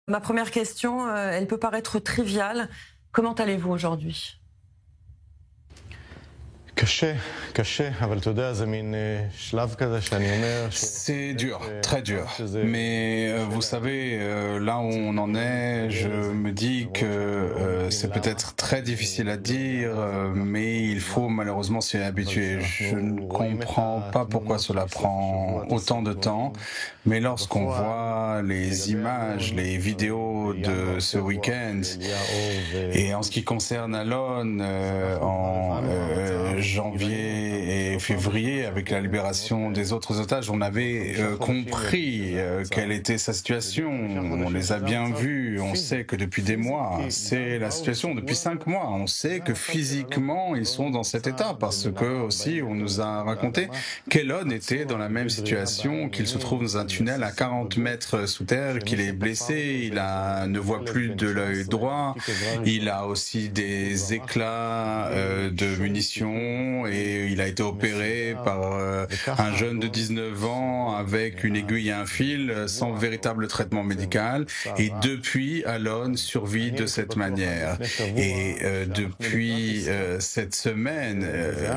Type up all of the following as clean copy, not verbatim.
Ma première question, elle peut paraître triviale. Comment allez-vous aujourd'hui? C'est dur, très dur. Mais vous savez, là où on en est, je me dis que c'est peut-être très difficile à dire, mais il faut malheureusement s'y habituer. Je ne comprends pas pourquoi cela prend autant de temps, mais lorsqu'on voit les images, les vidéos de ce week-end, et en ce qui concerne Alon, en janvier et février, avec la libération des autres otages, on avait compris quelle était sa situation. On les a bien vus. On sait que depuis des mois, c'est la situation. Depuis 5 mois, on sait que physiquement, ils sont dans cet état parce que aussi, on nous a raconté qu'Elon était dans la même situation, qu'il se trouve dans un tunnel à 40 mètres sous terre, qu'il est blessé, ne voit plus de l'œil droit, il a aussi des éclats de munitions et il a été opéré par un jeune de 19 ans avec une aiguille et un fil sans véritable traitement médical, et depuis Alon survit de cette manière. Et depuis cette semaine,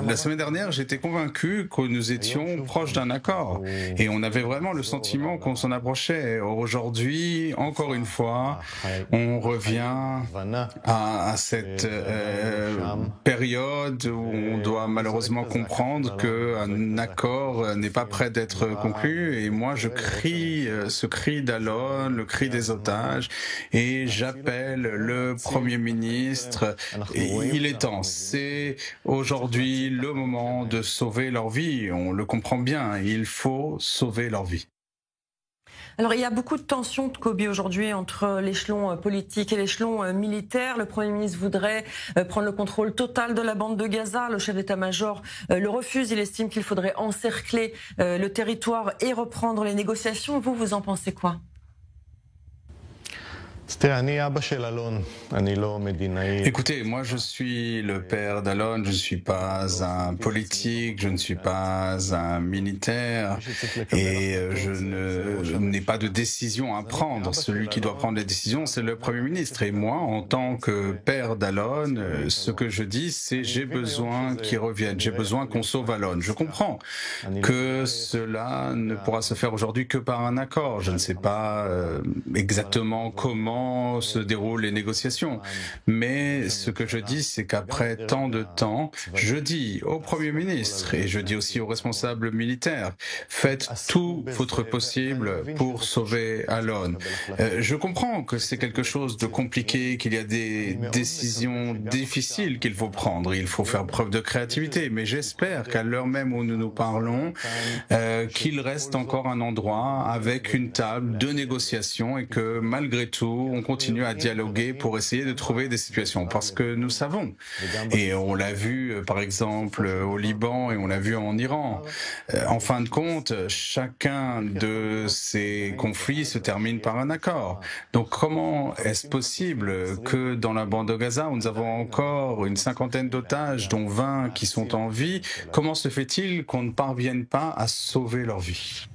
la semaine dernière, j'étais convaincu que nous étions proches d'un accord et on avait vraiment le sentiment qu'on s'en approchait. Aujourd'hui, encore une fois, on revient à cette période où on doit malheureusement comprendre qu'un accord n'est pas prêt d'être conclu. Et moi, je crie ce cri d'Alon, le cri des otages, et j'appelle le Premier ministre. Il est temps. C'est aujourd'hui le moment de sauver leur vie. On le comprend bien. Il faut sauver leur vie. Alors, il y a beaucoup de tensions, Kobi, aujourd'hui entre l'échelon politique et l'échelon militaire. Le Premier ministre voudrait prendre le contrôle total de la bande de Gaza. Le chef d'état-major le refuse. Il estime qu'il faudrait encercler le territoire et reprendre les négociations. Vous en pensez quoi? Écoutez, moi je suis le père d'Alon, je ne suis pas un politique, je ne suis pas un militaire et je n'ai pas de décision à prendre. Celui qui doit prendre les décisions, c'est le Premier ministre. Et moi, en tant que père d'Alon, ce que je dis, c'est j'ai besoin qu'il revienne, j'ai besoin qu'on sauve Alon. Je comprends que cela ne pourra se faire aujourd'hui que par un accord. Je ne sais pas exactement comment se déroulent les négociations. Mais ce que je dis, c'est qu'après tant de temps, je dis au Premier ministre et je dis aussi aux responsables militaires, faites tout votre possible pour sauver Alon. Je comprends que c'est quelque chose de compliqué, qu'il y a des décisions difficiles qu'il faut prendre. Il faut faire preuve de créativité, mais j'espère qu'à l'heure même où nous nous parlons, qu'il reste encore un endroit avec une table de négociation et que malgré tout, on continue à dialoguer pour essayer de trouver des situations. Parce que nous savons, et on l'a vu par exemple au Liban et on l'a vu en Iran, en fin de compte, chacun de ces conflits se termine par un accord. Donc comment est-ce possible que dans la bande de Gaza, où nous avons encore une cinquantaine d'otages, dont 20 qui sont en vie, comment se fait-il qu'on ne parvienne pas à sauver leur vie ?